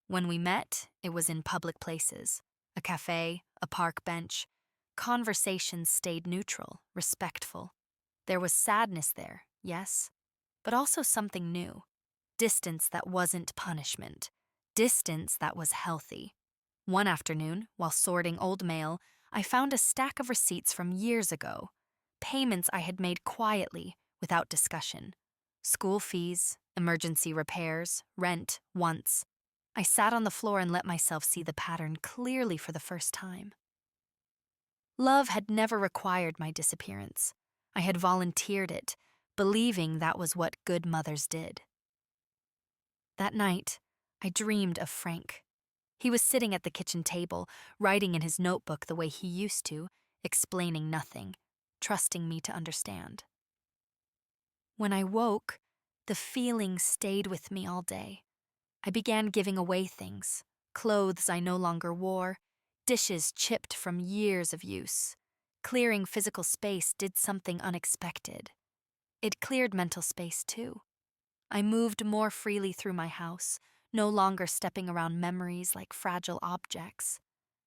When we met, it was in public places: a cafe, a park bench. Conversations stayed neutral, respectful. There was sadness there, yes, but also something new. Distance that wasn't punishment. Distance that was healthy. One afternoon, while sorting old mail, I found a stack of receipts from years ago. Payments I had made quietly, without discussion. School fees, emergency repairs, rent, once. I sat on the floor and let myself see the pattern clearly for the first time. Love had never required my disappearance. I had volunteered it, believing that was what good mothers did. That night, I dreamed of Frank. He was sitting at the kitchen table, writing in his notebook the way he used to, explaining nothing, trusting me to understand. When I woke, the feeling stayed with me all day. I began giving away things: clothes I no longer wore, dishes chipped from years of use. Clearing physical space did something unexpected. It cleared mental space too. I moved more freely through my house, no longer stepping around memories like fragile objects.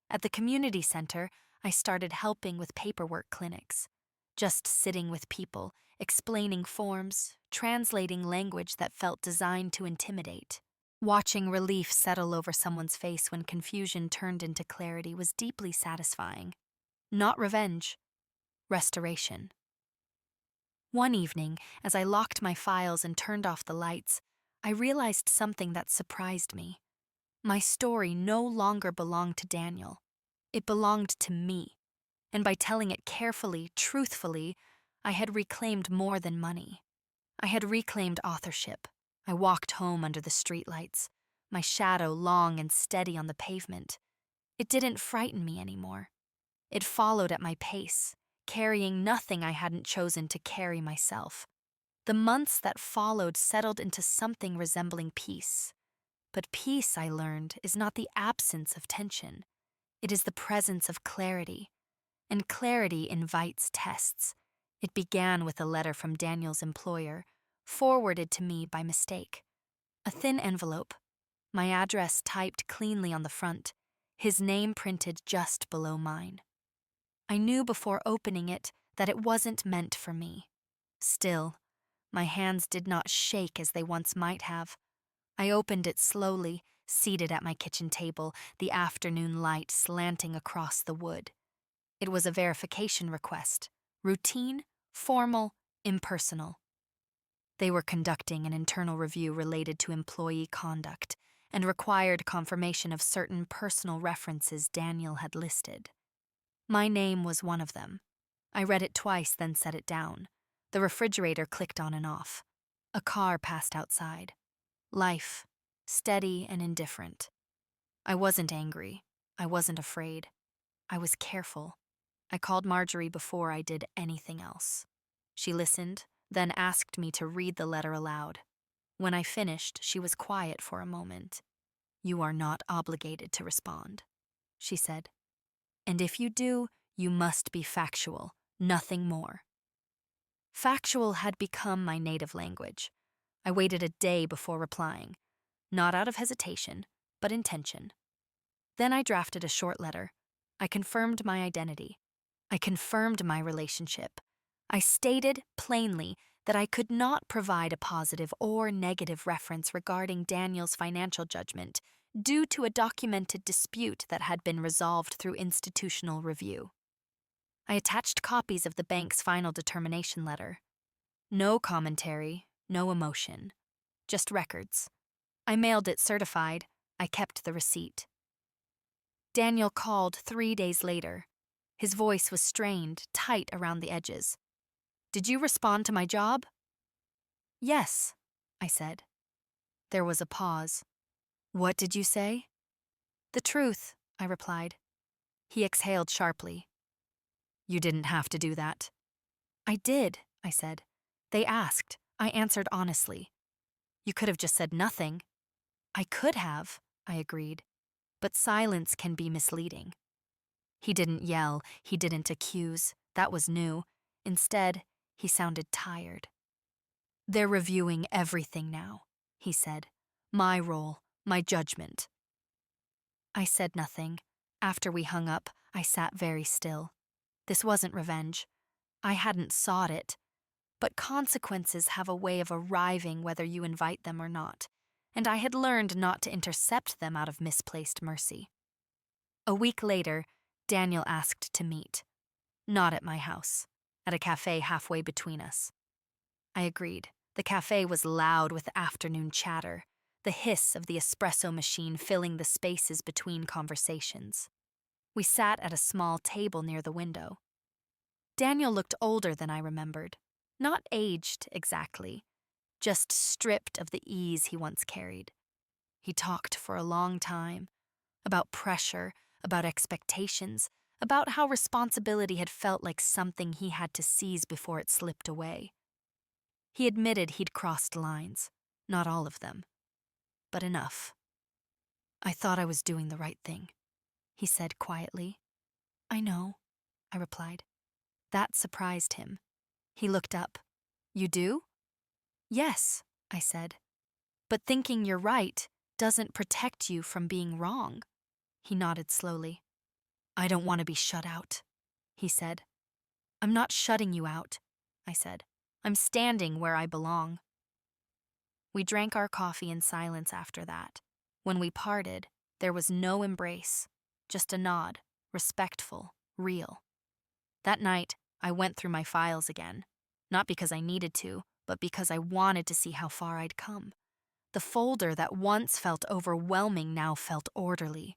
At the community center, I started helping with paperwork clinics. Just sitting with people, explaining forms, translating language that felt designed to intimidate. Watching relief settle over someone's face when confusion turned into clarity was deeply satisfying. Not revenge, restoration. One evening, as I locked my files and turned off the lights, I realized something that surprised me. My story no longer belonged to Daniel. It belonged to me, and by telling it carefully, truthfully, I had reclaimed more than money. I had reclaimed authorship. I walked home under the streetlights, my shadow long and steady on the pavement. It didn't frighten me anymore. It followed at my pace, carrying nothing I hadn't chosen to carry myself. The months that followed settled into something resembling peace. But peace, I learned, is not the absence of tension. It is the presence of clarity. And clarity invites tests. It began with a letter from Daniel's employer, forwarded to me by mistake. A thin envelope, my address typed cleanly on the front, his name printed just below mine. I knew before opening it that it wasn't meant for me. Still, my hands did not shake as they once might have. I opened it slowly, seated at my kitchen table, the afternoon light slanting across the wood. It was a verification request, routine, formal, impersonal. They were conducting an internal review related to employee conduct, and required confirmation of certain personal references Daniel had listed. My name was one of them. I read it twice, then set it down. The refrigerator clicked on and off. A car passed outside. Life, steady and indifferent. I wasn't angry. I wasn't afraid. I was careful. I called Marjorie before I did anything else. She listened, then asked me to read the letter aloud. When I finished, she was quiet for a moment. "You are not obligated to respond," she said. "And if you do, you must be factual, nothing more." Factual had become my native language. I waited a day before replying, not out of hesitation, but intention. Then I drafted a short letter. I confirmed my identity. I confirmed my relationship. I stated plainly that I could not provide a positive or negative reference regarding Daniel's financial judgment due to a documented dispute that had been resolved through institutional review. I attached copies of the bank's final determination letter. No commentary, no emotion, just records. I mailed it certified. I kept the receipt. Daniel called 3 days later. His voice was strained, tight around the edges. "Did you respond to my job?" "Yes," I said. There was a pause. "What did you say?" "The truth," I replied. He exhaled sharply. "You didn't have to do that." "I did," I said. "They asked. I answered honestly." "You could have just said nothing." "I could have," I agreed. "But silence can be misleading." He didn't yell. He didn't accuse. That was new. Instead, he sounded tired. "They're reviewing everything now," he said. "My role, my judgment." I said nothing. After we hung up, I sat very still. This wasn't revenge. I hadn't sought it. But consequences have a way of arriving whether you invite them or not, and I had learned not to intercept them out of misplaced mercy. A week later, Daniel asked to meet. Not at my house, at a cafe halfway between us. I agreed. The cafe was loud with afternoon chatter, the hiss of the espresso machine filling the spaces between conversations. We sat at a small table near the window. Daniel looked older than I remembered. Not aged exactly, just stripped of the ease he once carried. He talked for a long time, about pressure, about expectations, about how responsibility had felt like something he had to seize before it slipped away. He admitted he'd crossed lines, not all of them, but enough. "I thought I was doing the right thing," he said quietly. "I know," I replied. That surprised him. He looked up. "You do?" "Yes," I said. "But thinking you're right doesn't protect you from being wrong." He nodded slowly. "I don't want to be shut out," he said. "I'm not shutting you out," I said. "I'm standing where I belong." We drank our coffee in silence after that. When we parted, there was no embrace, just a nod, respectful, real. That night, I went through my files again, not because I needed to, but because I wanted to see how far I'd come. The folder that once felt overwhelming now felt orderly.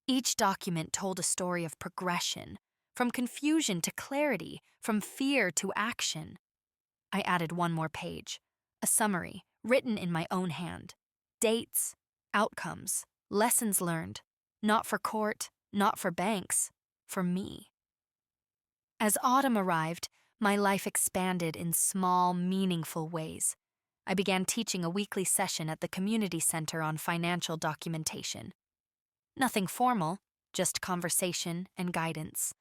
Each document told a story of progression, from confusion to clarity, from fear to action. I added one more page, a summary, written in my own hand. Dates, outcomes, lessons learned, not for court, not for banks, for me. As autumn arrived, my life expanded in small, meaningful ways. I began teaching a weekly session at the community center on financial documentation. Nothing formal, just conversation and guidance.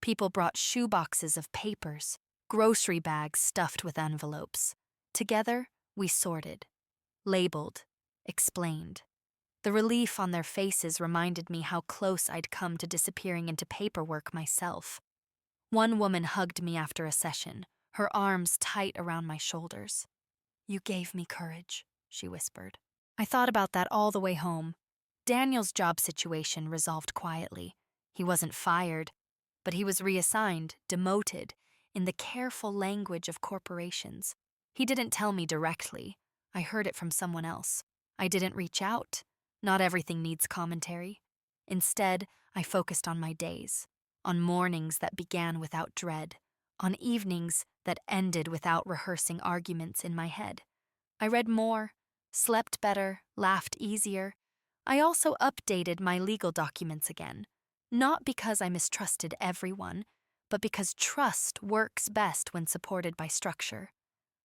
People brought shoeboxes of papers, grocery bags stuffed with envelopes. Together, we sorted, labeled, explained. The relief on their faces reminded me how close I'd come to disappearing into paperwork myself. One woman hugged me after a session, her arms tight around my shoulders. "You gave me courage," she whispered. I thought about that all the way home. Daniel's job situation resolved quietly. He wasn't fired, but he was reassigned, demoted, in the careful language of corporations. He didn't tell me directly. I heard it from someone else. I didn't reach out. Not everything needs commentary. Instead, I focused on my days, on mornings that began without dread, on evenings that ended without rehearsing arguments in my head. I read more, slept better, laughed easier. I also updated my legal documents again, not because I mistrusted everyone, but because trust works best when supported by structure.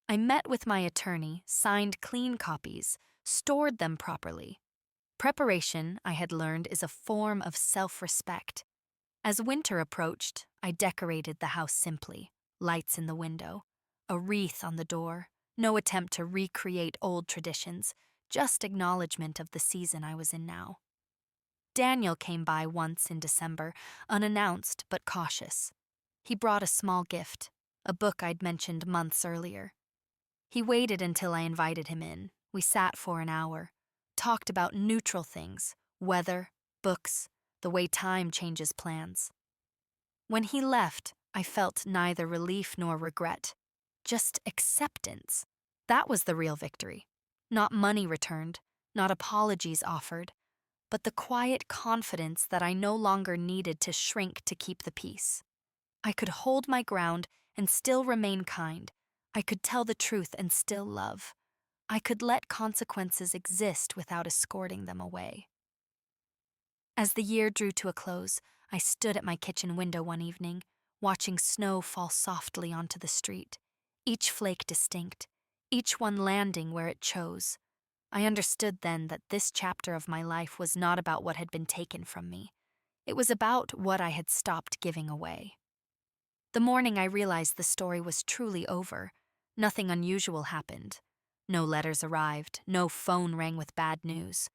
I met with my attorney, signed clean copies, stored them properly. Preparation, I had learned, is a form of self-respect. As winter approached, I decorated the house simply, lights in the window, a wreath on the door, no attempt to recreate old traditions, just acknowledgement of the season I was in now. Daniel came by once in December, unannounced but cautious. He brought a small gift, a book I'd mentioned months earlier. He waited until I invited him in. We sat for an hour, talked about neutral things, weather, books, the way time changes plans. When he left, I felt neither relief nor regret, just acceptance. That was the real victory. Not money returned, not apologies offered, but the quiet confidence that I no longer needed to shrink to keep the peace. I could hold my ground and still remain kind. I could tell the truth and still love. I could let consequences exist without escorting them away. As the year drew to a close, I stood at my kitchen window one evening, watching snow fall softly onto the street, each flake distinct, each one landing where it chose. I understood then that this chapter of my life was not about what had been taken from me. It was about what I had stopped giving away. The morning I realized the story was truly over, nothing unusual happened. No letters arrived, no phone rang with bad news.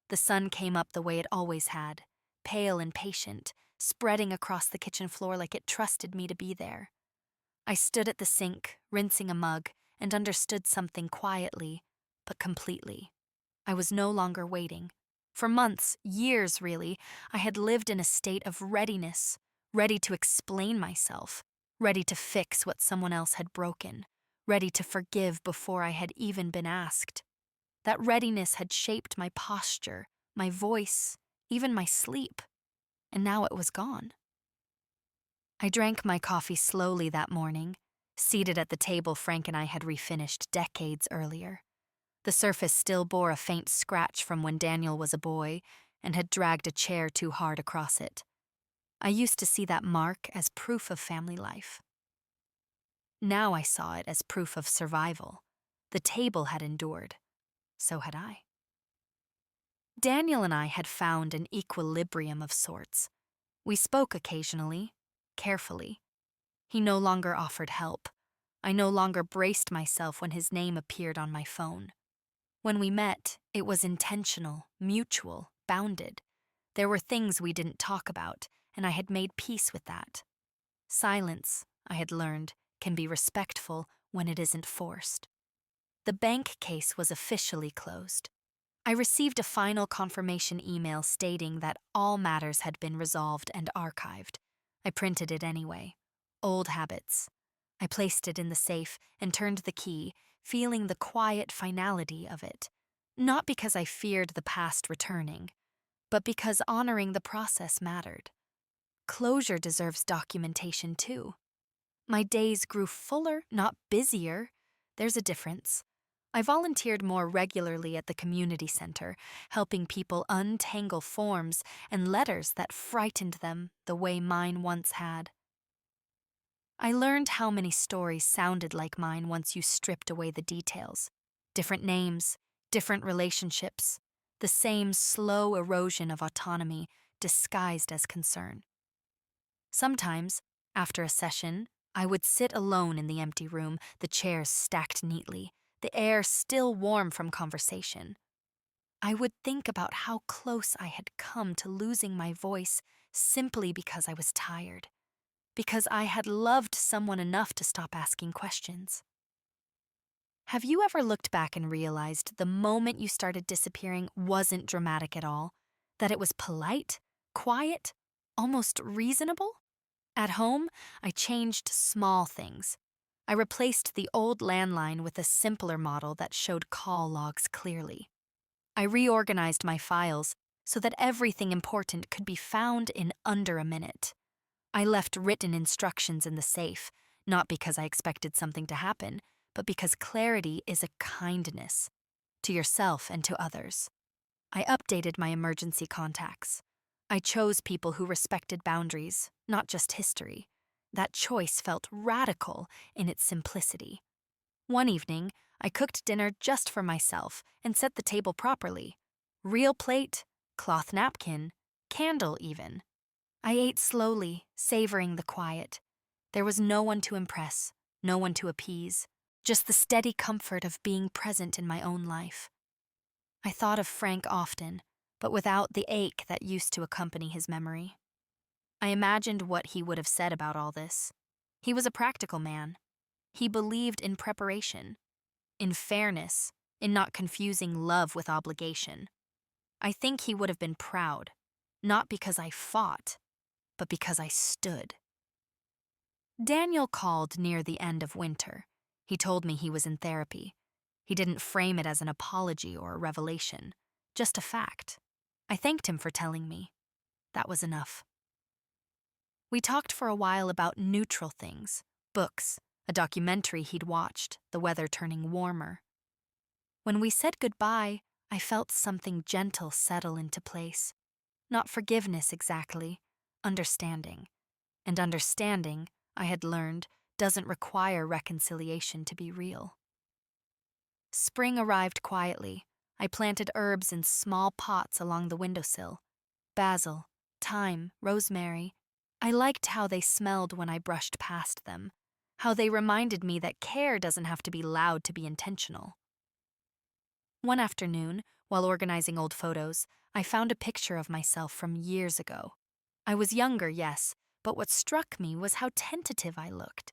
The sun came up the way it always had, pale and patient, spreading across the kitchen floor like it trusted me to be there. I stood at the sink, rinsing a mug, and understood something quietly, but completely. I was no longer waiting. For months, years really, I had lived in a state of readiness, ready to explain myself, ready to fix what someone else had broken, ready to forgive before I had even been asked. That readiness had shaped my posture, my voice, even my sleep, and now it was gone. I drank my coffee slowly that morning, seated at the table Frank and I had refinished decades earlier. The surface still bore a faint scratch from when Daniel was a boy and had dragged a chair too hard across it. I used to see that mark as proof of family life. Now I saw it as proof of survival. The table had endured. So had I. Daniel and I had found an equilibrium of sorts. We spoke occasionally, carefully. He no longer offered help. I no longer braced myself when his name appeared on my phone. When we met, it was intentional, mutual, bounded. There were things we didn't talk about, and I had made peace with that. Silence, I had learned, can be respectful when it isn't forced. The bank case was officially closed. I received a final confirmation email stating that all matters had been resolved and archived. I printed it anyway. Old habits. I placed it in the safe and turned the key, feeling the quiet finality of it. Not because I feared the past returning, but because honoring the process mattered. Closure deserves documentation too. My days grew fuller, not busier. There's a difference. I volunteered more regularly at the community center, helping people untangle forms and letters that frightened them the way mine once had. I learned how many stories sounded like mine once you stripped away the details. Different names, different relationships, the same slow erosion of autonomy disguised as concern. Sometimes, after a session, I would sit alone in the empty room, the chairs stacked neatly, the air still warm from conversation. I would think about how close I had come to losing my voice simply because I was tired, because I had loved someone enough to stop asking questions. Have you ever looked back and realized the moment you started disappearing wasn't dramatic at all? That it was polite, quiet, almost reasonable? At home, I changed small things. I replaced the old landline with a simpler model that showed call logs clearly. I reorganized my files so that everything important could be found in under a minute. I left written instructions in the safe, not because I expected something to happen, but because clarity is a kindness to yourself and to others. I updated my emergency contacts. I chose people who respected boundaries, not just history. That choice felt radical in its simplicity. One evening, I cooked dinner just for myself and set the table properly. Real plate, cloth napkin, candle even. I ate slowly, savoring the quiet. There was no one to impress, no one to appease, just the steady comfort of being present in my own life. I thought of Frank often, but without the ache that used to accompany his memory. I imagined what he would have said about all this. He was a practical man. He believed in preparation, in fairness, in not confusing love with obligation. I think he would have been proud, not because I fought, but because I stood. Daniel called near the end of winter. He told me he was in therapy. He didn't frame it as an apology or a revelation, just a fact. I thanked him for telling me. That was enough. We talked for a while about neutral things, books, a documentary he'd watched, the weather turning warmer. When we said goodbye, I felt something gentle settle into place. Not forgiveness exactly, understanding. And understanding, I had learned, doesn't require reconciliation to be real. Spring arrived quietly. I planted herbs in small pots along the windowsill. Basil, thyme, rosemary. I liked how they smelled when I brushed past them, how they reminded me that care doesn't have to be loud to be intentional. One afternoon, while organizing old photos, I found a picture of myself from years ago. I was younger, yes, but what struck me was how tentative I looked,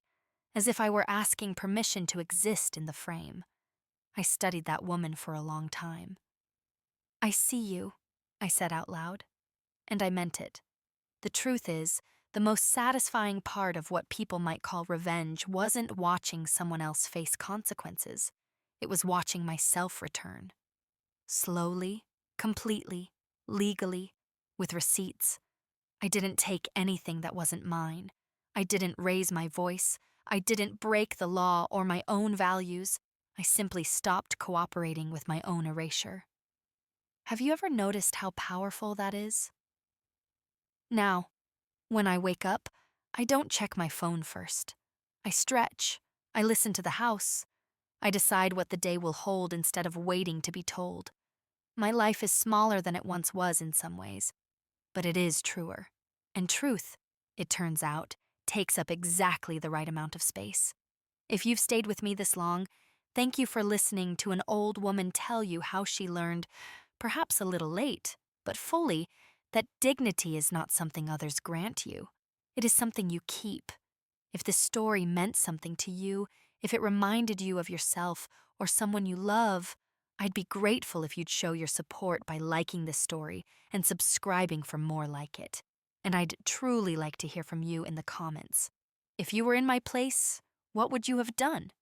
as if I were asking permission to exist in the frame. I studied that woman for a long time. "I see you," I said out loud, and I meant it. The truth is, the most satisfying part of what people might call revenge wasn't watching someone else face consequences. It was watching myself return. Slowly, completely, legally, with receipts. I didn't take anything that wasn't mine. I didn't raise my voice. I didn't break the law or my own values. I simply stopped cooperating with my own erasure. Have you ever noticed how powerful that is? Now, when I wake up, I don't check my phone first. I stretch. I listen to the house. I decide what the day will hold instead of waiting to be told. My life is smaller than it once was in some ways, but it is truer. And truth, it turns out, takes up exactly the right amount of space. If you've stayed with me this long, thank you for listening to an old woman tell you how she learned, perhaps a little late, but fully, that dignity is not something others grant you. It is something you keep. If this story meant something to you, if it reminded you of yourself or someone you love, I'd be grateful if you'd show your support by liking this story and subscribing for more like it. And I'd truly like to hear from you in the comments. If you were in my place, what would you have done?